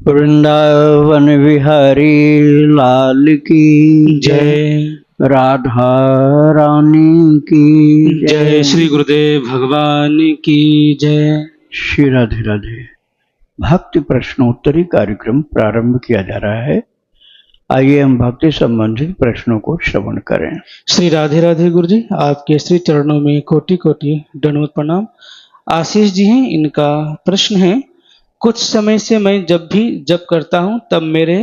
वृंदावन विहारी लाल की जय। राधा रानी की जय। श्री गुरुदेव भगवान की जय। श्री राधे राधे। भक्ति प्रश्नोत्तरी कार्यक्रम प्रारंभ किया जा रहा है। आइए हम भक्ति संबंधित प्रश्नों को श्रवण करें। श्री राधे राधे गुरु जी, आपके श्री चरणों में कोटि कोटि दंडवत प्रणाम। आशीष जी हैं, इनका प्रश्न है, कुछ समय से मैं जब भी जप करता हूँ तब मेरे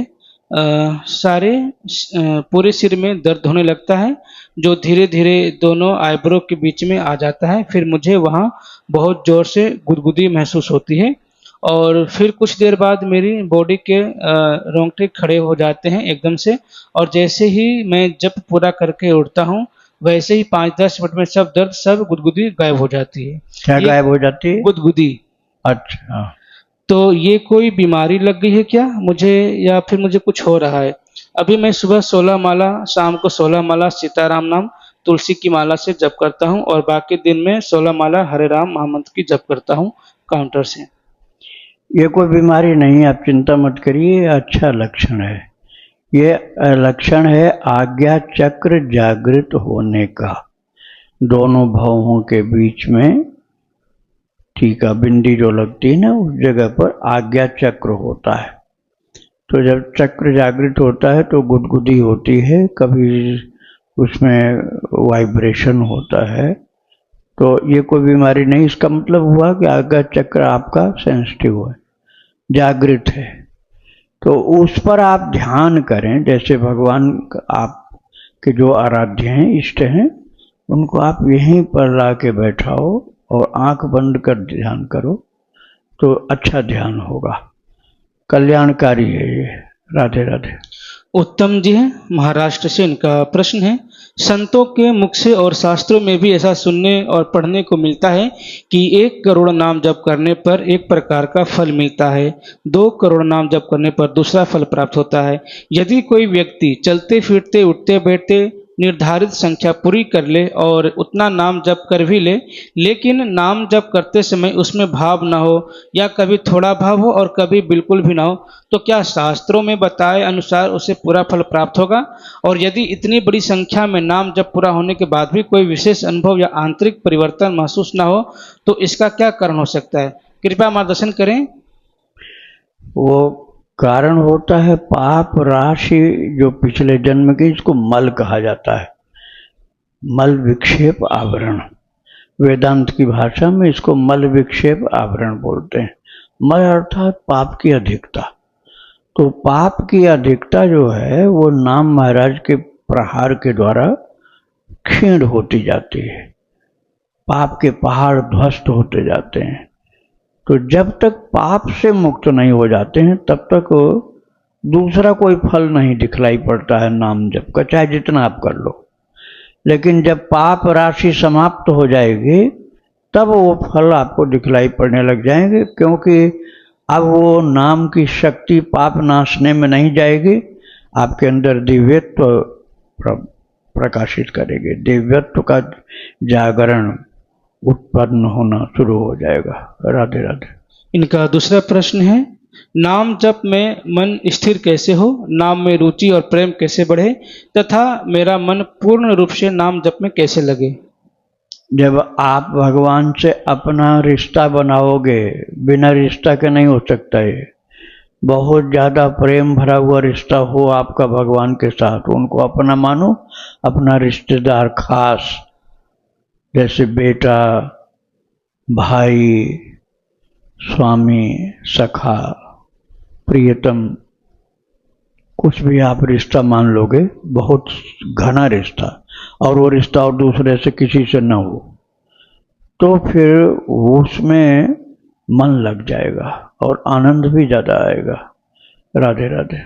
पूरे सिर में दर्द होने लगता है, जो धीरे धीरे दोनों आईब्रो के बीच में आ जाता है। फिर मुझे वहाँ बहुत जोर से गुदगुदी महसूस होती है और फिर कुछ देर बाद मेरी बॉडी के रोंगटे खड़े हो जाते हैं एकदम से, और जैसे ही मैं जप पूरा करके उठता हूँ वैसे ही 5-10 मिनट में सब दर्द, सब गुदगुदी गायब हो जाती है। क्या गायब हो जाती है? गुदगुदी। अच्छा, तो ये कोई बीमारी लग गई है क्या मुझे, या फिर मुझे कुछ हो रहा है? अभी मैं सुबह 16 माला, शाम को 16 माला सीताराम नाम तुलसी की माला से जप करता हूँ और बाकी दिन में 16 माला हरे राम महामंत्र की जप करता हूँ काउंटर से। ये कोई बीमारी नहीं, आप चिंता मत करिए, अच्छा लक्षण है। ये लक्षण है आज्ञा चक्र जागृत होने का। दोनों भवों के बीच में टीका बिंदी जो लगती है ना, उस जगह पर आज्ञा चक्र होता है। तो जब चक्र जागृत होता है तो गुदगुदी होती है, कभी उसमें वाइब्रेशन होता है। तो ये कोई बीमारी नहीं। इसका मतलब हुआ कि आज्ञा चक्र आपका सेंसिटिव है, जागृत है। तो उस पर आप ध्यान करें। जैसे भगवान आपके जो आराध्य हैं, इष्ट हैं, उनको आप यहीं पर ला के बैठाओ और आंख बंद कर ध्यान करो तो अच्छा ध्यान होगा। कल्याणकारी है ये। राधे राधे। उत्तम जी हैं, महाराष्ट्र से, इनका प्रश्न है, संतों के मुख से और शास्त्रों में भी ऐसा सुनने और पढ़ने को मिलता है कि 1 करोड़ नाम जप करने पर एक प्रकार का फल मिलता है, 2 करोड़ नाम जप करने पर दूसरा फल प्राप्त होता है। यदि कोई व्यक्ति चलते फिरते उठते बैठते निर्धारित संख्या पूरी कर ले और उतना नाम जप कर भी ले, लेकिन नाम जप करते समय उसमें भाव ना हो, या कभी थोड़ा भाव हो और कभी बिल्कुल भी ना हो, तो क्या शास्त्रों में बताए अनुसार उसे पूरा फल प्राप्त होगा? और यदि इतनी बड़ी संख्या में नाम जप पूरा होने के बाद भी कोई विशेष अनुभव या आंतरिक परिवर्तन महसूस ना हो, तो इसका क्या कारण हो सकता है? कृपया मार्गदर्शन करें। वो कारण होता है पाप राशि जो पिछले जन्म की, इसको मल कहा जाता है। मल विक्षेप आवरण, वेदांत की भाषा में इसको मल विक्षेप आवरण बोलते हैं। मल अर्थात पाप की अधिकता। तो पाप की अधिकता जो है वो नाम महाराज के प्रहार के द्वारा क्षीण होती जाती है। पाप के पहाड़ ध्वस्त होते जाते हैं। तो जब तक पाप से मुक्त नहीं हो जाते हैं तब तक दूसरा कोई फल नहीं दिखलाई पड़ता है नाम जप का, चाहे जितना आप कर लो। लेकिन जब पाप राशि समाप्त हो जाएगी तब वो फल आपको दिखलाई पड़ने लग जाएंगे, क्योंकि अब वो नाम की शक्ति पाप नाशने में नहीं जाएगी, आपके अंदर दिव्यत्व प्रकाशित करेगी। दिव्यत्व का जागरण उत्पन्न होना शुरू हो जाएगा। राधे राधे। इनका दूसरा प्रश्न है, नाम जप में मन स्थिर कैसे हो, नाम में रुचि और प्रेम कैसे बढ़े, तथा मेरा मन पूर्ण रूप से नाम जप में कैसे लगे? जब आप भगवान से अपना रिश्ता बनाओगे, बिना रिश्ता के नहीं हो सकता है। बहुत ज़्यादा प्रेम भरा हुआ रिश्ता हो आपका भगवान के साथ, उनको अपना मानो, अपना रिश्तेदार खास, जैसे बेटा, भाई, स्वामी, सखा, प्रियतम, कुछ भी आप रिश्ता मान लोगे, बहुत घना रिश्ता, और वो रिश्ता और दूसरे से किसी से न हो, तो फिर उसमें मन लग जाएगा और आनंद भी ज़्यादा आएगा। राधे राधे।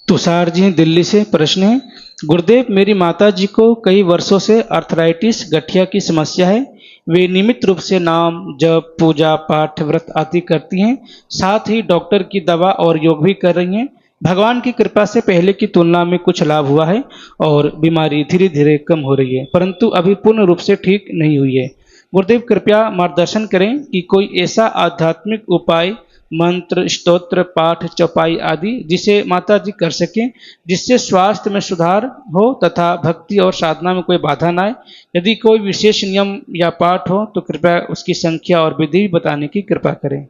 तुषार जी दिल्ली से, प्रश्न है, गुरुदेव, मेरी माता जी को कई वर्षों से अर्थराइटिस गठिया की समस्या है। वे नियमित रूप से नाम जप, पूजा पाठ, व्रत आदि करती हैं, साथ ही डॉक्टर की दवा और योग भी कर रही हैं। भगवान की कृपा से पहले की तुलना में कुछ लाभ हुआ है और बीमारी धीरे धीरे कम हो रही है, परंतु अभी पूर्ण रूप से ठीक नहीं हुई है। गुरुदेव, कृपया मार्गदर्शन करें कि कोई ऐसा आध्यात्मिक उपाय मंत्र, स्तोत्र, पाठ, चौपाई आदि जिसे माता जी कर सकें, जिससे स्वास्थ्य में सुधार हो तथा भक्ति और साधना में कोई बाधा ना आए। यदि कोई विशेष नियम या पाठ हो तो कृपया उसकी संख्या और विधि बताने की कृपा करें।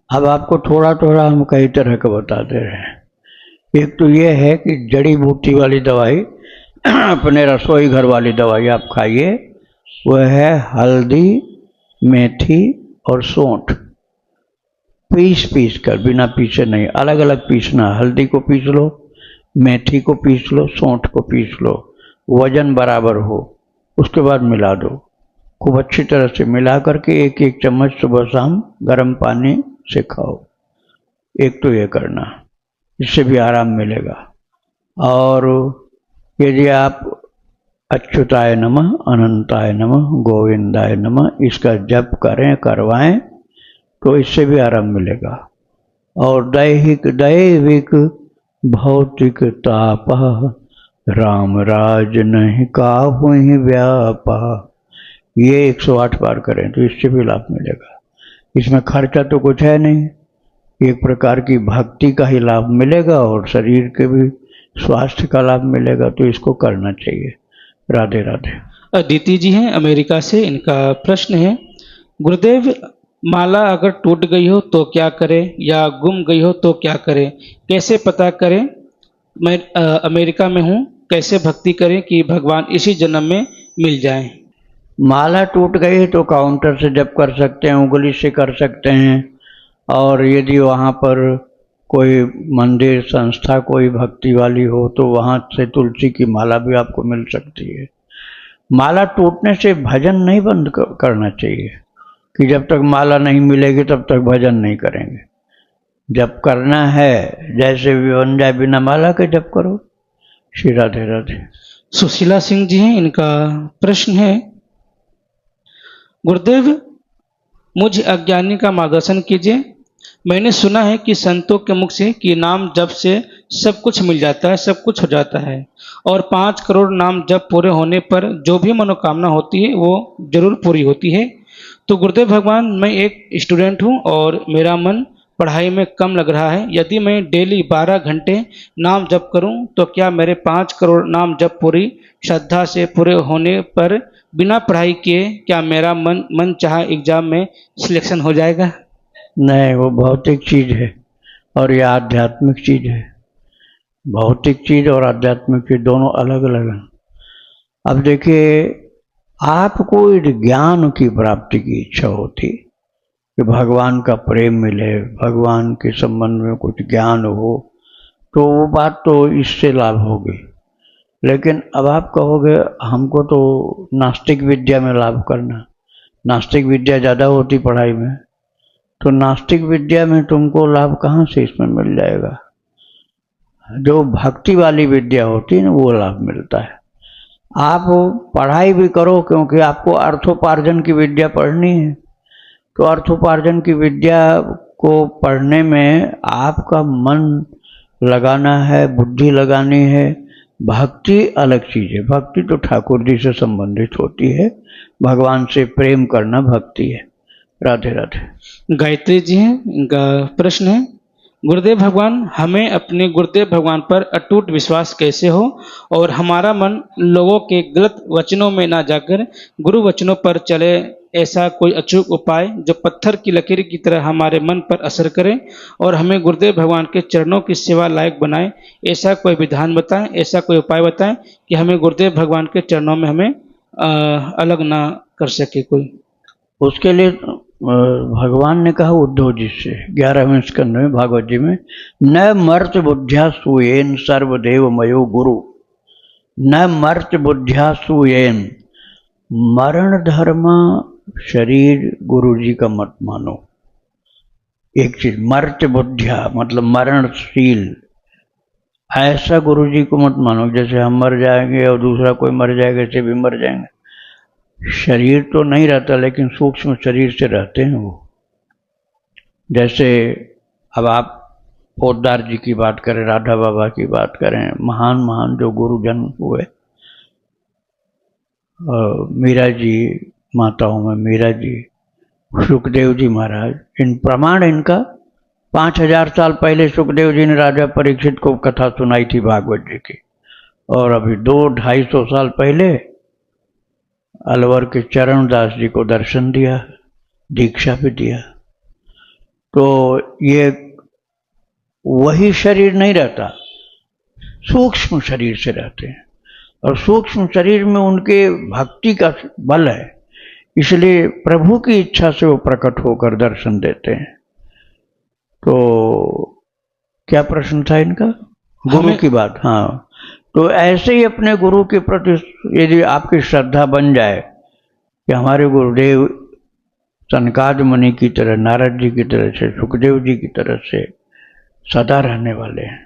अब आपको थोड़ा थोड़ा हम कई तरह का बता दे रहे हैं। एक तो ये है कि जड़ी बूटी वाली दवाई अपने रसोई घर वाली दवाई आप खाइए। वह है हल्दी, मेथी और सौंठ। पीस पीस कर, बिना पीसे नहीं, अलग अलग पीसना। हल्दी को पीस लो, मेथी को पीस लो, सौंठ को पीस लो, वजन बराबर हो, उसके बाद मिला दो। खूब अच्छी तरह से मिला करके एक एक चम्मच सुबह शाम गर्म पानी से खाओ। एक तो ये करना, इससे भी आराम मिलेगा। और यदि आप अच्युताय नमः, अनंताय नमः, गोविंदाय नमः इसका जप करें, करवाएं, तो इससे भी आराम मिलेगा। और दैविक भौतिक तापः राम राज नहीं काहुहि व्यापः, ये 108 बार करें तो इससे भी लाभ मिलेगा। इसमें खर्चा तो कुछ है नहीं, एक प्रकार की भक्ति का ही लाभ मिलेगा और शरीर के भी स्वास्थ्य का लाभ मिलेगा, तो इसको करना चाहिए। राधे राधे। अदिति जी हैं अमेरिका से, इनका प्रश्न है, गुरुदेव माला अगर टूट गई हो तो क्या करें, या गुम गई हो तो क्या करें, कैसे पता करें? मैं अमेरिका में हूँ, कैसे भक्ति करें कि भगवान इसी जन्म में मिल जाएं? माला टूट गई तो काउंटर से जप कर सकते हैं, उंगली से कर सकते हैं। और यदि वहाँ पर कोई मंदिर संस्था कोई भक्ति वाली हो तो वहाँ से तुलसी की माला भी आपको मिल सकती है। माला टूटने से भजन नहीं बंद करना चाहिए कि जब तक माला नहीं मिलेगी तब तक भजन नहीं करेंगे। जब करना है जैसे भी बन जाए, बिना माला के जप करो। श्री राधे राधे। सुशीला सिंह जी हैं, इनका प्रश्न है, गुरुदेव मुझ अज्ञानी का मार्गदर्शन कीजिए। मैंने सुना है कि संतों के मुख से कि नाम जप से सब कुछ मिल जाता है, सब कुछ हो जाता है, और 5 करोड़ नाम जप पूरे होने पर जो भी मनोकामना होती है वो जरूर पूरी होती है। तो गुरुदेव भगवान, मैं एक स्टूडेंट हूँ और मेरा मन पढ़ाई में कम लग रहा है। यदि मैं डेली 12 घंटे नाम जप करूं तो क्या मेरे 5 करोड़ नाम जप पूरी श्रद्धा से पूरे होने पर बिना पढ़ाई किए क्या मेरा मन चाहा एग्जाम में सिलेक्शन हो जाएगा? नहीं, वो भौतिक चीज है और यह आध्यात्मिक चीज है। भौतिक चीज और आध्यात्मिक चीज दोनों अलग अलग हैं। अब देखिए, आपको ज्ञान की प्राप्ति की इच्छा होती कि भगवान का प्रेम मिले, भगवान के संबंध में कुछ ज्ञान हो, तो वो बात तो इससे लाभ होगी। लेकिन अब आप कहोगे हमको तो नास्तिक विद्या में लाभ करना, नास्तिक विद्या ज़्यादा होती पढ़ाई में, तो नास्तिक विद्या में तुमको लाभ कहाँ से इसमें मिल जाएगा? जो भक्ति वाली विद्या होती है ना, वो लाभ मिलता है। आप पढ़ाई भी करो क्योंकि आपको अर्थोपार्जन की विद्या पढ़नी है, तो अर्थोपार्जन की विद्या को पढ़ने में आपका मन लगाना है, बुद्धि लगानी है। भक्ति अलग चीज़ है, भक्ति तो ठाकुर जी से संबंधित होती है, भगवान से प्रेम करना भक्ति है। राधे राधे। गायत्री जी हैं, इनका प्रश्न है, गुरुदेव भगवान, हमें अपने गुरुदेव भगवान पर अटूट विश्वास कैसे हो और हमारा मन लोगों के गलत वचनों में ना जाकर गुरु वचनों पर चले, ऐसा कोई अचूक उपाय जो पत्थर की लकीर की तरह हमारे मन पर असर करे और हमें गुरुदेव भगवान के चरणों की सेवा लायक बनाए, ऐसा कोई विधान बताएं, ऐसा कोई उपाय बताएं कि हमें गुरुदेव भगवान के चरणों में हमें अलग ना कर सके कोई। उसके लिए भगवान ने कहा उद्धव जी से 11वें स्कंद में भागवत जी में, न मर्त बुद्ध्या सुयेन सर्वदेव मयो गुरु, न मर्त बुद्ध्या सुयेन। मरण धर्म शरीर गुरु जी का मत मानो। एक चीज मर्त बुद्ध्या मतलब मरणशील, ऐसा गुरु जी को मत मानो जैसे हम मर जाएंगे और दूसरा कोई मर जाएगा ऐसे भी मर जाएंगे। शरीर तो नहीं रहता लेकिन सूक्ष्म शरीर से रहते हैं वो। जैसे अब आप पोद्दार जी की बात करें, राधा बाबा की बात करें, महान महान जो गुरुजन हुए, मीरा जी, माताओं में मीरा जी, सुखदेव जी महाराज, इन प्रमाण इनका 5000 साल पहले सुखदेव जी ने राजा परीक्षित को कथा सुनाई थी भागवत जी की, और अभी 200-250 साल पहले अलवर के चरणदास जी को दर्शन दिया, दीक्षा भी दिया। तो ये वही शरीर नहीं रहता, सूक्ष्म शरीर से रहते हैं, और सूक्ष्म शरीर में उनके भक्ति का बल है, इसलिए प्रभु की इच्छा से वो प्रकट होकर दर्शन देते हैं। तो क्या प्रश्न था इनका? गुरु की बात। हाँ, तो ऐसे ही अपने गुरु के प्रति यदि आपकी श्रद्धा बन जाए कि हमारे गुरुदेव सनकाद मुनि की तरह, नारद जी की तरह से, सुखदेव जी की तरह से सदा रहने वाले हैं।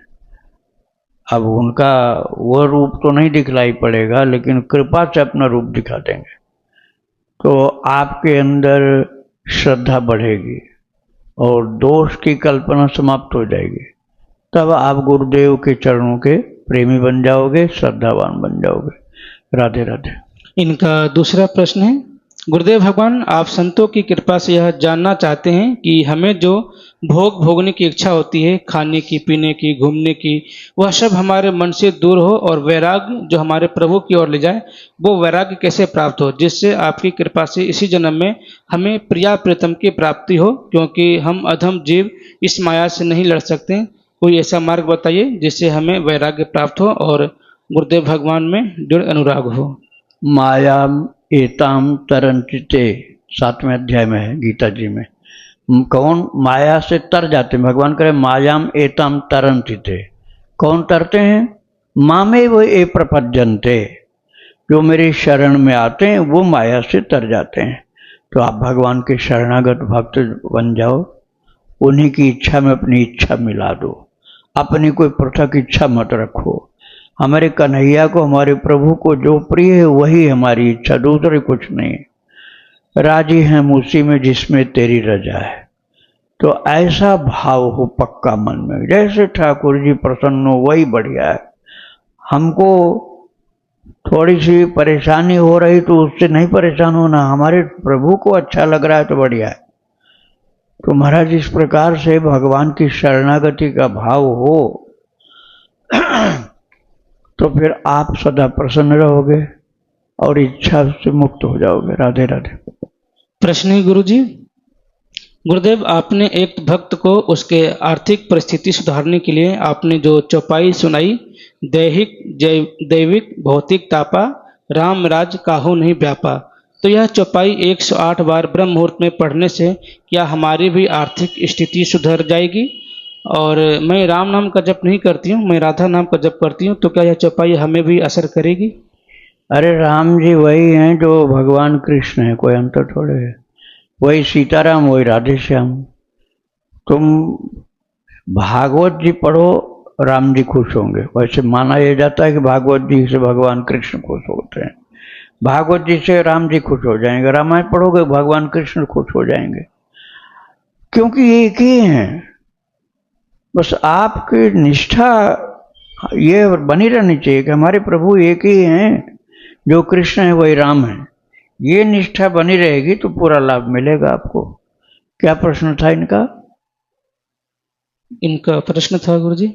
अब उनका वो रूप तो नहीं दिखलाई पड़ेगा, लेकिन कृपा से अपना रूप दिखा देंगे, तो आपके अंदर श्रद्धा बढ़ेगी और दोष की कल्पना समाप्त हो जाएगी। तब आप गुरुदेव के चरणों के प्रेमी बन जाओगे, श्रद्धावान बन जाओगे। राधे राधे। इनका दूसरा प्रश्न है, गुरुदेव भगवान, आप संतों की कृपा से यह जानना चाहते हैं कि हमें जो भोग भोगने की इच्छा होती है, खाने की, पीने की, घूमने की, वह सब हमारे मन से दूर हो और वैराग्य जो हमारे प्रभु की ओर ले जाए, वो वैराग्य कैसे प्राप्त हो, जिससे आपकी कृपा से इसी जन्म में हमें प्रिया प्रीतम की प्राप्ति हो, क्योंकि हम अधम जीव इस माया से नहीं लड़ सकते। कोई ऐसा मार्ग बताइए जिससे हमें वैराग्य प्राप्त हो और गुरुदेव भगवान में दृढ़ अनुराग हो। मायाम एताम तरंचिते 7वें अध्याय में है गीता जी में। कौन माया से तर जाते हैं? भगवान करे मायाम एताम तरंचिते। कौन तरते हैं? मामे वो ए प्रपद्यन्ते, जो मेरे शरण में आते हैं वो माया से तर जाते हैं। तो आप भगवान के शरणागत भक्त बन जाओ, उन्हीं की इच्छा में अपनी इच्छा मिला दो, अपनी कोई पृथक इच्छा मत रखो। हमारे कन्हैया को, हमारे प्रभु को जो प्रिय है वही हमारी इच्छा, दूसरी कुछ नहीं। राजी हैं उसी में जिसमें तेरी रजा है। तो ऐसा भाव हो पक्का मन में, जैसे ठाकुर जी प्रसन्न हो वही बढ़िया है। हमको थोड़ी सी परेशानी हो रही तो उससे नहीं परेशान होना, हमारे प्रभु को अच्छा लग रहा है तो बढ़िया है। तो महाराज इस प्रकार से भगवान की शरणागति का भाव हो तो फिर आप सदा प्रसन्न रहोगे और इच्छा से मुक्त हो जाओगे। राधे राधे। प्रश्न है गुरु जी, गुरुदेव, आपने एक भक्त को उसके आर्थिक परिस्थिति सुधारने के लिए आपने जो चौपाई सुनाई, दैहिक दैविक भौतिक तापा, राम राज काहू नहीं व्यापा, तो यह चौपाई 108 बार ब्रह्म मुहूर्त में पढ़ने से क्या हमारी भी आर्थिक स्थिति सुधर जाएगी? और मैं राम नाम का जप नहीं करती हूँ, मैं राधा नाम का जप करती हूँ, तो क्या यह चौपाई हमें भी असर करेगी? अरे राम जी वही हैं जो भगवान कृष्ण है, कोई अंतर थोड़े है। वही सीताराम, वही राधे श्याम। तुम भागवत जी पढ़ो, राम जी खुश होंगे। वैसे माना यह जाता है कि भागवत जी से भगवान कृष्ण खुश होते हैं, भागवत जी से राम जी खुश हो जाएंगे। रामायण पढ़ोगे भगवान कृष्ण खुश हो जाएंगे, क्योंकि एक ही हैं। बस आपकी निष्ठा ये बनी रहनी चाहिए कि हमारे प्रभु एक ही हैं, जो कृष्ण है वही राम है। ये निष्ठा बनी रहेगी तो पूरा लाभ मिलेगा आपको। क्या प्रश्न था इनका? इनका प्रश्न था गुरुजी,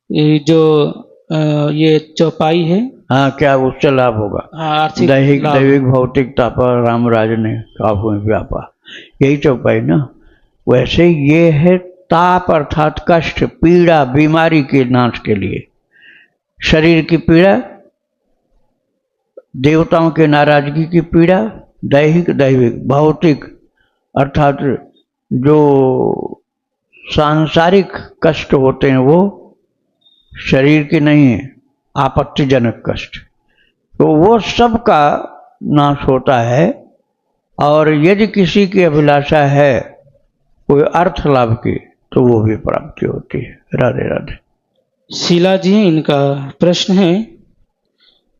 ये जो ये चौपाई है, हाँ, क्या उससे लाभ होगा? आर्थिक दैहिक लाभ। दैविक भौतिक तापा, राम राज ने काहू में व्यापा, यही चौपाई ना। वैसे ये है ताप अर्थात कष्ट, पीड़ा, बीमारी के नाश के लिए। शरीर की पीड़ा, देवताओं के नाराजगी की पीड़ा, दैहिक दैविक भौतिक अर्थात जो सांसारिक कष्ट होते हैं वो शरीर के नहीं है, आपत्तिजनक कष्ट, तो वो सब का नाश होता है। और यदि किसी की अभिलाषा है कोई अर्थ लाभ की तो वो भी प्राप्ति होती है। राधे राधे। शीला जी, इनका प्रश्न है,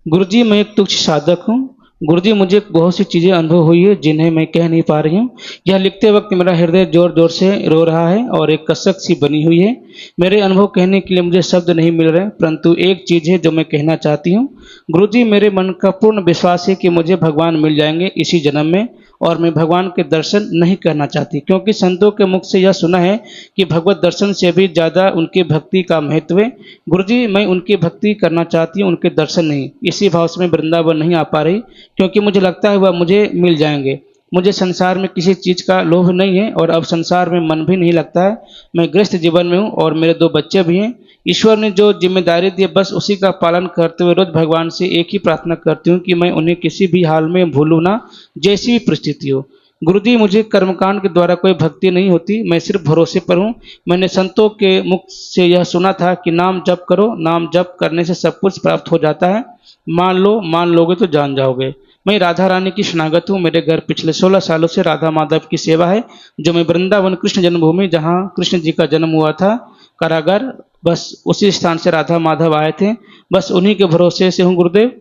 गुरुजी, मैं एक तुच्छ साधक हूँ, गुरुजी, मुझे बहुत सी चीज़ें अनुभव हुई है जिन्हें मैं कह नहीं पा रही हूँ। यह लिखते वक्त मेरा हृदय ज़ोर-ज़ोर से रो रहा है और एक कसक सी बनी हुई है। मेरे अनुभव कहने के लिए मुझे शब्द नहीं मिल रहे, परंतु एक चीज़ है जो मैं कहना चाहती हूँ। गुरुजी, मेरे मन का पूर्ण विश्वास है कि मुझे भगवान मिल जाएँगे इसी जन्म में, और मैं भगवान के दर्शन नहीं करना चाहती, क्योंकि संतों के मुख से यह सुना है कि भगवत दर्शन से भी ज़्यादा उनकी भक्ति का महत्व है। गुरुजी, मैं उनकी भक्ति करना चाहती हूँ, उनके दर्शन नहीं। इसी भाव से मैं वृंदावन नहीं आ पा रही, क्योंकि मुझे लगता है वह मुझे मिल जाएँगे। मुझे संसार में किसी चीज़ का लोभ नहीं है और अब संसार में मन भी नहीं लगता है। मैं गृहस्थ जीवन में हूँ और मेरे 2 बच्चे भी हैं। ईश्वर ने जो ज़िम्मेदारी दी है, बस उसी का पालन करते हुए रोज़ भगवान से एक ही प्रार्थना करती हूँ कि मैं उन्हें किसी भी हाल में भूलूँ ना, जैसी भी परिस्थिति हो। गुरुजी, मुझे कर्मकांड के द्वारा कोई भक्ति नहीं होती, मैं सिर्फ भरोसे पर हूँ। मैंने संतों के मुख से यह सुना था कि नाम जप करो, नाम जप करने से सब कुछ प्राप्त हो जाता है। मान लोगे तो जान जाओगे। मैं राधा रानी की शरणागत हूँ। मेरे घर पिछले 16 सालों से राधा माधव की सेवा है, जो मैं वृंदावन कृष्ण जन्मभूमि, जहाँ कृष्ण जी का जन्म हुआ था, कारागार, बस उसी स्थान से राधा माधव आए थे। बस उन्हीं के भरोसे से हूँ गुरुदेव।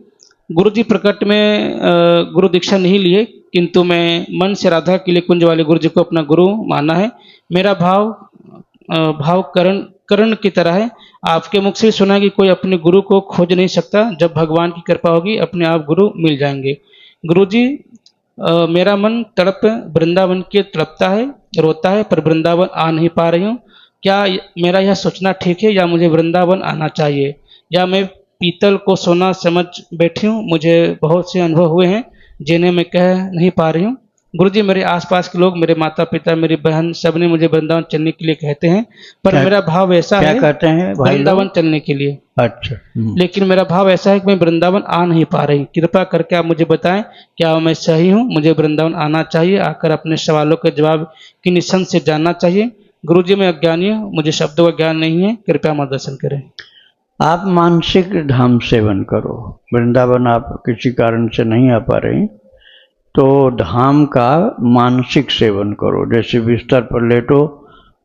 गुरु जी प्रकट में गुरु दीक्षा नहीं लिए, किंतु मैं मन से राधा के लिए कुंज वाले गुरु जी को अपना गुरु माना है। मेरा भाव करण की तरह है। आपके मुख से सुना कि कोई अपने गुरु को खोज नहीं सकता, जब भगवान की कृपा होगी अपने आप गुरु मिल जाएंगे। गुरु जी, मेरा मन तड़प वृंदावन के तड़पता है, रोता है, पर वृंदावन आ नहीं पा रही हूँ। क्या मेरा यह सोचना ठीक है, या मुझे वृंदावन आना चाहिए, या मैं पीतल को सोना समझ बैठी हूँ? मुझे बहुत से अनुभव हुए हैं जिन्हें मैं कह नहीं पा रही हूँ। गुरुजी, मेरे आसपास के लोग, मेरे माता पिता, मेरी बहन, सब ने मुझे वृंदावन चलने के लिए कहते हैं, पर क्या मेरा भाव ऐसा क्या है कहते हैं भाई वृंदावन लोग? चलने के लिए, अच्छा। लेकिन मेरा भाव ऐसा है कि मैं वृंदावन आ नहीं पा रही। कृपा करके आप मुझे बताएं, क्या मैं सही हूँ? मुझे वृंदावन आना चाहिए, आकर अपने सवालों के जवाब की निस्संदेह से जानना चाहिए। गुरुजी, मैं अज्ञानी हूँ, मुझे शब्दों का ज्ञान नहीं है, कृपया मार्गदर्शन करें। आप मानसिक धाम सेवन करो। वृंदावन आप किसी कारण से नहीं आ पा रही, तो धाम का मानसिक सेवन करो। जैसे बिस्तर पर लेटो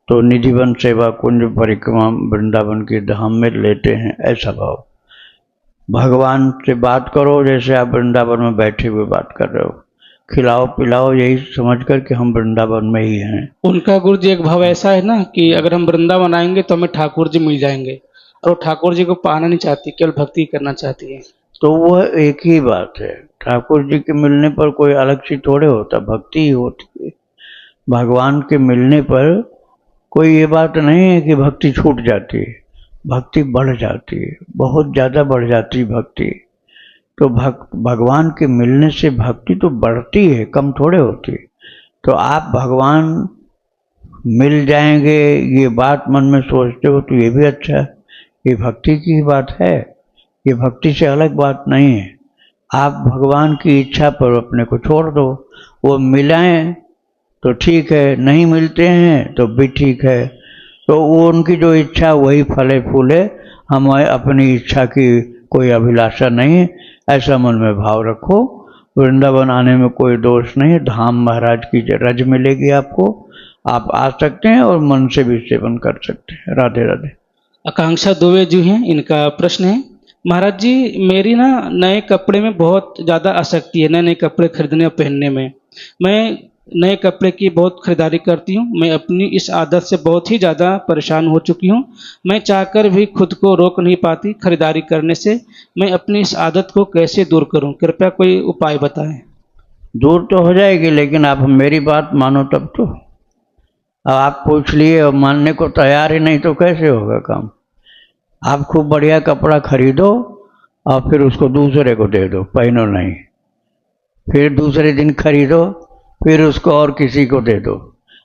तो निधिवन सेवा कुंज परिक्रमा वृंदावन के धाम में लेते हैं, ऐसा भाव। भगवान से बात करो जैसे आप वृंदावन में बैठे हुए बात कर रहे हो। खिलाओ पिलाओ यही समझ कर कि हम वृंदावन में ही हैं। उनका गुरुजी एक भाव ऐसा है ना कि अगर हम वृंदावन आएंगे तो हमें ठाकुर जी मिल जाएंगे, और वो ठाकुर जी को पाना नहीं चाहती, केवल भक्ति करना चाहती है। तो वह एक ही बात है। ठाकुर जी के मिलने पर कोई अलग सी थोड़े होता, भक्ति ही होती है। भगवान के मिलने पर कोई ये बात नहीं है कि भक्ति छूट जाती है, भक्ति बढ़ जाती है, बहुत ज़्यादा बढ़ जाती है भक्ति। तो भगवान के मिलने से भक्ति तो बढ़ती है, कम थोड़े होती। तो आप भगवान मिल जाएंगे ये बात मन में सोचते हो तो ये भी अच्छा है, ये भक्ति की ही बात है, ये भक्ति से अलग बात नहीं है। आप भगवान की इच्छा पर अपने को छोड़ दो, वो मिलाएं तो ठीक है, नहीं मिलते हैं तो भी ठीक है। तो वो उनकी जो इच्छा वही फले फूले, हमें अपनी इच्छा की कोई अभिलाषा नहीं है, ऐसा मन में भाव रखो। वृंदावन आने में कोई दोष नहीं है, धाम महाराज की रज मिलेगी आपको, आप आ सकते हैं और मन से भी सेवन कर सकते हैं। राधे राधे। आकांक्षा दुबे जी हैं, इनका प्रश्न है, महाराज जी, मेरी ना नए कपड़े में बहुत ज़्यादा आसक्ति है, नए नए कपड़े खरीदने और पहनने में। मैं नए कपड़े की बहुत खरीदारी करती हूँ। मैं अपनी इस आदत से बहुत ही ज़्यादा परेशान हो चुकी हूँ। मैं चाहकर भी खुद को रोक नहीं पाती खरीदारी करने से। मैं अपनी इस आदत को कैसे दूर करूँ? कृपया कोई उपाय बताएं। दूर तो हो जाएगी, लेकिन आप मेरी बात मानो तब तो। अब आप पूछ लिए और मानने को तैयार ही नहीं तो कैसे होगा काम। आप खूब बढ़िया कपड़ा खरीदो और फिर उसको दूसरे को दे दो, पहनो नहीं। फिर दूसरे दिन खरीदो, फिर उसको और किसी को दे दो।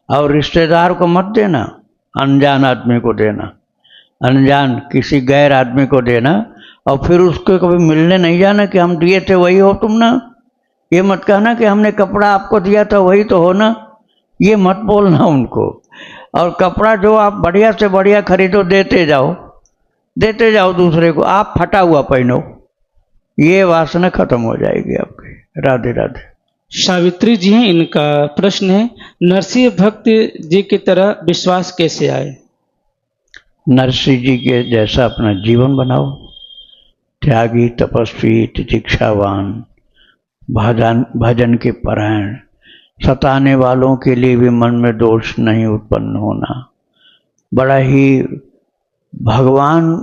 और रिश्तेदार को मत देना, अनजान आदमी को देना, अनजान किसी गैर आदमी को देना। और फिर उसको कभी मिलने नहीं जाना कि हम दिए थे वही हो तुम ना। ये मत कहना कि हमने कपड़ा आपको दिया था वही तो हो ना, ये मत बोलना उनको। और कपड़ा जो आप बढ़िया से बढ़िया खरीदो, देते जाओ दूसरे को। आप फटा हुआ पहनो, ये वासना खत्म हो जाएगी आपकी। राधे राधे। सावित्री जी हैं, इनका प्रश्न है, नरसिंह भक्त जी की तरह विश्वास कैसे आए? नरसिंह जी के जैसा अपना जीवन बनाओ, त्यागी, तपस्वी, तितिक्षावान, भजन भजन के परायण, सताने वालों के लिए भी मन में दोष नहीं उत्पन्न होना, बड़ा ही भगवान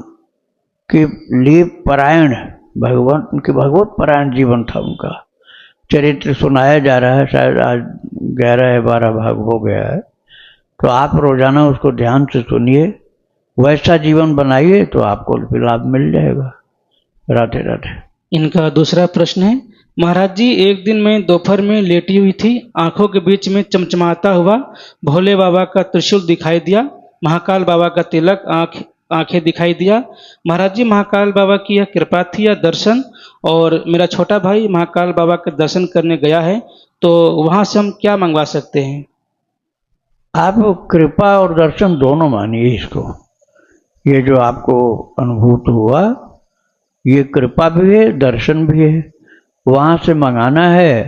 के लिए परायण, भगवान के भगवत परायण जीवन था उनका। चरित्र सुनाया जा रहा है, शायद आज 11-12 भाग हो गया है, तो आप रोजाना उसको ध्यान से सुनिए, वैसा जीवन बनाइए तो आपको लाभ मिल जाएगा। राधे राधे। इनका दूसरा प्रश्न है, महाराज जी एक दिन मैं दोपहर में लेटी हुई थी, आंखों के बीच में चमचमाता हुआ भोले बाबा का त्रिशूल दिखाई दिया, महाकाल बाबा का तिलक आंखें दिखाई दिया। महाराज जी महाकाल बाबा की यह कृपा थी या दर्शन? और मेरा छोटा भाई महाकाल बाबा के दर्शन करने गया है, तो वहां से हम क्या मंगवा सकते हैं? आप कृपा और दर्शन दोनों मानिए इसको। ये जो आपको अनुभूत हुआ ये कृपा भी है, दर्शन भी है। वहाँ से मंगाना है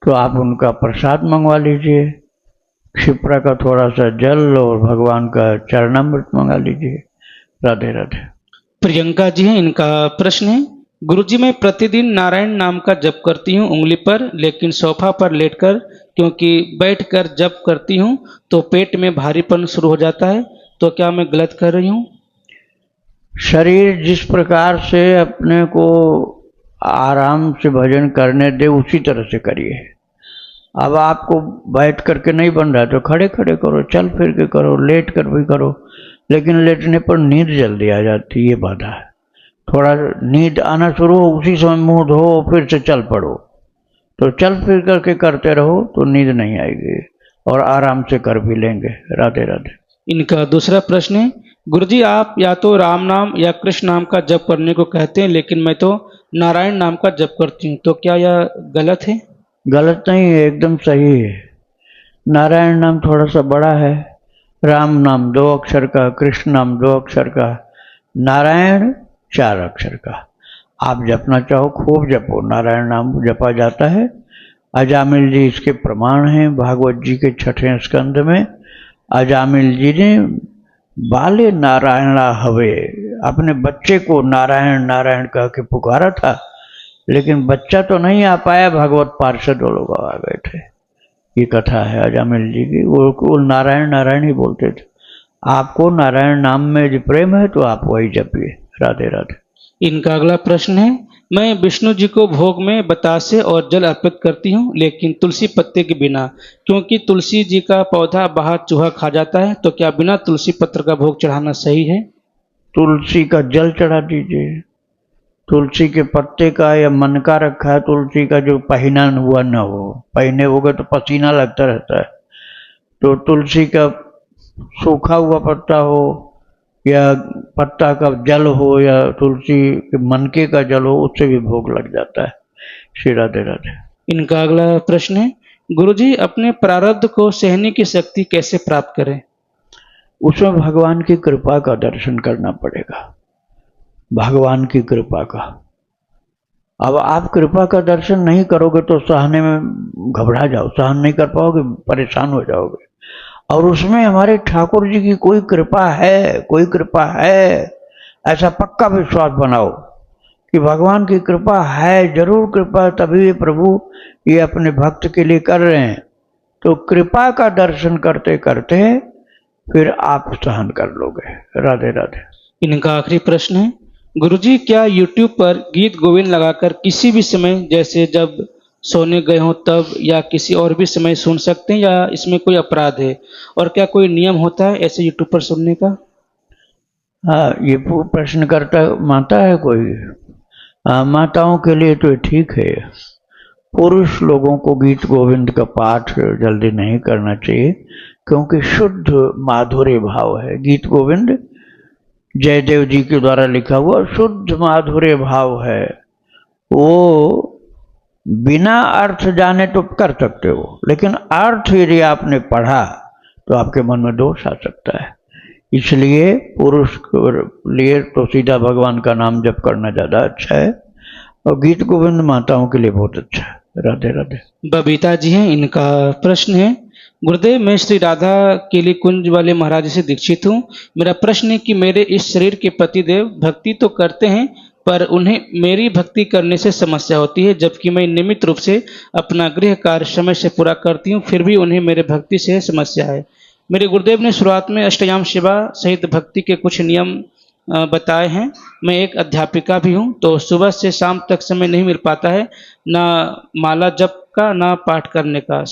तो आप उनका प्रसाद मंगवा लीजिए, क्षिप्रा का थोड़ा सा जल और भगवान का चरणामृत मंगा लीजिए। राधे राधे। प्रियंका जी हैं, इनका प्रश्न है, गुरुजी मैं प्रतिदिन नारायण नाम का जप करती हूँ उंगली पर, लेकिन सोफा पर लेटकर, क्योंकि बैठकर जप करती हूँ तो पेट में भारीपन शुरू हो जाता है, तो क्या मैं गलत कर रही हूँ? शरीर जिस प्रकार से अपने को आराम से भजन करने दे उसी तरह से करिए। अब आपको बैठ करके नहीं बन रहा तो खड़े खड़े करो, चल फिर के करो, लेट कर भी करो, लेकिन लेटने पर नींद जल्दी आ जाती है, ये बाधा है। थोड़ा नींद आना शुरू हो उसी समय मुंह धो फिर से चल पड़ो, तो चल फिर करके करते रहो तो नींद नहीं आएगी और आराम से कर भी लेंगे। राधे राधे। इनका दूसरा प्रश्न है, गुरुजी आप या तो राम नाम या कृष्ण नाम का जप करने को कहते हैं, लेकिन मैं तो नारायण नाम का जप करती हूँ, तो क्या यह गलत है? गलत नहीं है, एकदम सही है। नारायण नाम थोड़ा सा बड़ा है, राम नाम 2 अक्षर का, कृष्ण नाम 2 अक्षर का, नारायण 4 अक्षर का। आप जपना चाहो खूब जपो, नारायण नाम जपा जाता है। अजामिल जी इसके प्रमाण हैं। भागवत जी के 6ठे स्कंद में अजामिल जी ने बाले नारायणा हवे, अपने बच्चे को नारायण नारायण कह के पुकारा था, लेकिन बच्चा तो नहीं आ पाया, भगवत पार्षद वो लोग आ गए थे। ये कथा है अजामिल जी की। वो नारायण नारायण ही बोलते थे। आपको नारायण नाम में जो प्रेम है तो आप वही जपिए। राधे राधे। इनका अगला प्रश्न है, मैं विष्णु जी को भोग में बतासे और जल अर्पित करती हूँ, लेकिन तुलसी पत्ते के बिना, क्योंकि तुलसी जी का पौधा बाहर चूहा खा जाता है, तो क्या बिना तुलसी पत्र का भोग चढ़ाना सही है? तुलसी का जल चढ़ा दीजिए। तुलसी के पत्ते का या मन का रखा है, तुलसी का जो पहना हुआ न हो, पहने होगा तो पसीना लगता रहता है, तो तुलसी का सूखा हुआ पत्ता हो या पत्ता का जल हो या तुलसी के मनके का जल हो, उससे भी भोग लग जाता है। श्री राधे राधे। इनका अगला प्रश्न है, गुरुजी अपने प्रारब्ध को सहने की शक्ति कैसे प्राप्त करें? उसमें भगवान की कृपा का दर्शन करना पड़ेगा, भगवान की कृपा का। अब आप कृपा का दर्शन नहीं करोगे तो सहने में घबरा जाओ, सहन नहीं कर पाओगे, परेशान हो जाओगे। और उसमें हमारे ठाकुर जी की कोई कृपा है, कोई कृपा है, ऐसा पक्का विश्वास बनाओ कि भगवान की कृपा है, जरूर कृपा, तभी प्रभु ये अपने भक्त के लिए कर रहे हैं। तो कृपा का दर्शन करते करते फिर आप सहन कर लोगे। राधे राधे। इनका आखिरी प्रश्न है, गुरुजी क्या YouTube पर गीत गोविंद लगाकर किसी भी समय, जैसे जब सोने गए हों तब या किसी और भी समय सुन सकते हैं, या इसमें कोई अपराध है? और क्या कोई नियम होता है ऐसे YouTube पर सुनने का? हाँ, ये प्रश्न करता माता है कोई? माताओं के लिए तो ठीक है। पुरुष लोगों को गीत गोविंद का पाठ जल्दी नहीं करना चाहिए, क्योंकि शुद्ध माधुर्य भाव है। गीत गोविंद जयदेव जी के द्वारा लिखा हुआ शुद्ध माधुर्य भाव है। वो बिना अर्थ जाने तो कर सकते हो, लेकिन अर्थ यदि आपने पढ़ा तो आपके मन में दोष आ सकता है। इसलिए पुरुष के लिए तो सीधा भगवान का नाम जप करना ज्यादा अच्छा है, और गीत गोविंद माताओं के लिए बहुत अच्छा है। राधे राधे। बबीता जी हैं, इनका प्रश्न है, गुरुदेव मैं श्री राधा केली कुंज वाले महाराज से दीक्षित हूँ। मेरा प्रश्न है कि मेरे इस शरीर के पतिदेव भक्ति तो करते हैं, पर उन्हें मेरी भक्ति करने से समस्या होती है, जबकि मैं नियमित रूप से अपना गृह कार्य समय से पूरा करती हूँ, फिर भी उन्हें मेरे भक्ति से समस्या है। मेरे गुरुदेव ने शुरुआत में अष्टयाम सेवा सहित भक्ति के कुछ नियम बताए हैं। मैं एक अध्यापिका भी हूँ, तो सुबह से शाम तक समय नहीं मिल पाता है, ना माला जप का ना पाठ करने का।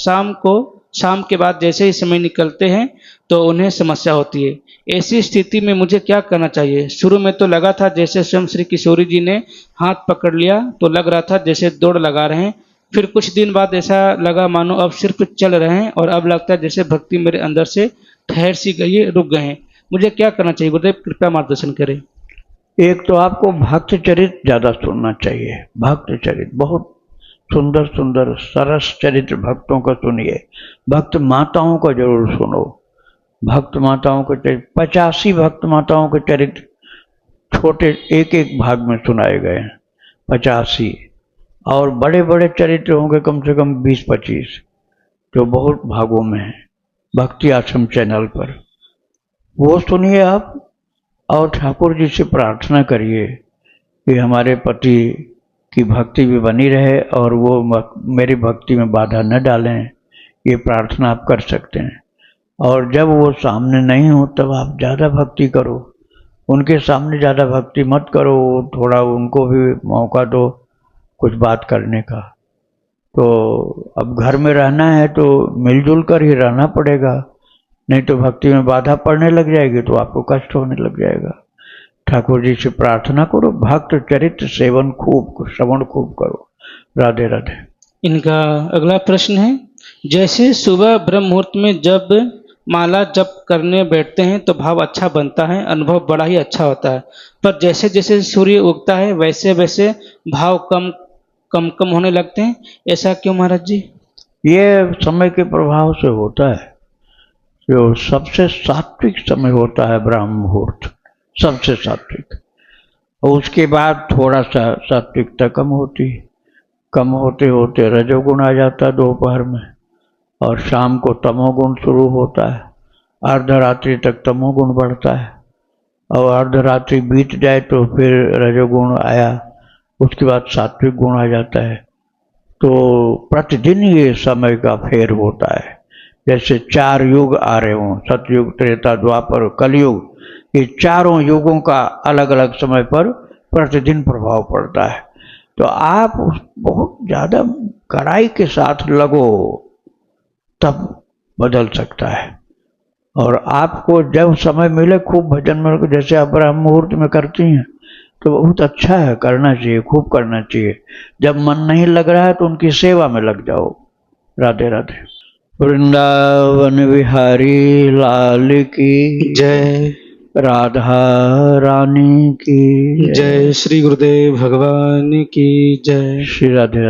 शाम के बाद जैसे ही समय निकलते हैं तो उन्हें समस्या होती है। ऐसी स्थिति में मुझे क्या करना चाहिए? शुरू में तो लगा था जैसे स्वयं श्री किशोरी जी ने हाथ पकड़ लिया, तो लग रहा था जैसे दौड़ लगा रहे हैं। फिर कुछ दिन बाद ऐसा लगा मानो अब सिर्फ चल रहे हैं, और अब लगता है जैसे भक्ति मेरे अंदर से ठहर सी गई है, रुक गए हैं। मुझे क्या करना चाहिए गुरुदेव, कृपया मार्गदर्शन करें। एक तो आपको भक्त चरित ज़्यादा सुनना चाहिए। भक्त चरित बहुत सुंदर सुंदर सरस चरित्र भक्तों का सुनिए। भक्त माताओं का जरूर सुनो। भक्त माताओं के चरित्र 85 भक्त माताओं के चरित्र छोटे एक एक भाग में सुनाए गए हैं, 85। और बड़े बड़े चरित्र होंगे कम से कम 20-25, जो बहुत भागों में हैं, भक्ति आश्रम चैनल पर। वो सुनिए आप, और ठाकुर जी से प्रार्थना करिए कि हमारे पति की भक्ति भी बनी रहे और वो मेरी भक्ति में बाधा न डालें। ये प्रार्थना आप कर सकते हैं। और जब वो सामने नहीं हो तब आप ज़्यादा भक्ति करो। उनके सामने ज़्यादा भक्ति मत करो, थोड़ा उनको भी मौका दो कुछ बात करने का। तो अब घर में रहना है तो मिलजुल कर ही रहना पड़ेगा, नहीं तो भक्ति में बाधा पड़ने लग जाएगी तो आपको कष्ट होने लग जाएगा। ठाकुर जी से प्रार्थना करो, भक्त चरित्र सेवन खूब श्रवण खूब करो। राधे राधे। इनका अगला प्रश्न है, जैसे सुबह ब्रह्म मुहूर्त में जब माला जप करने बैठते हैं तो भाव अच्छा बनता है, अनुभव बड़ा ही अच्छा होता है, पर जैसे जैसे सूर्य उगता है वैसे वैसे भाव कम होने लगते हैं, ऐसा क्यों महाराज जी? ये समय के प्रभाव से होता है। जो सबसे सात्विक समय होता है ब्रह्म मुहूर्त, सबसे सात्विक। और उसके बाद थोड़ा सा सात्विकता कम होती है, कम होते होते रजोगुण आ जाता है दोपहर में, और शाम को तमोगुण शुरू होता है। अर्धरात्रि तक तमोगुण बढ़ता है, और अर्धरात्रि बीत जाए तो फिर रजोगुण आया, उसके बाद सात्विक गुण आ जाता है। तो प्रतिदिन ये समय का फेर होता है। जैसे 4 युग आ रहे हों, सतयुग, त्रेता, द्वापर, कलयुग, ये चारों युगों का अलग अलग समय पर प्रतिदिन प्रभाव पड़ता है। तो आप बहुत ज़्यादा कड़ाई के साथ लगो तब बदल सकता है। और आपको जब समय मिले खूब भजन में, जैसे आप ब्रह्म मुहूर्त में करती हैं तो बहुत अच्छा है, करना चाहिए, खूब करना चाहिए। जब मन नहीं लग रहा है तो उनकी सेवा में लग जाओ। राधे राधे। वृंदावन विहारी लाल की जय। राधा रानी की जय। श्री गुरुदेव भगवान की जय। श्री राधे राधे।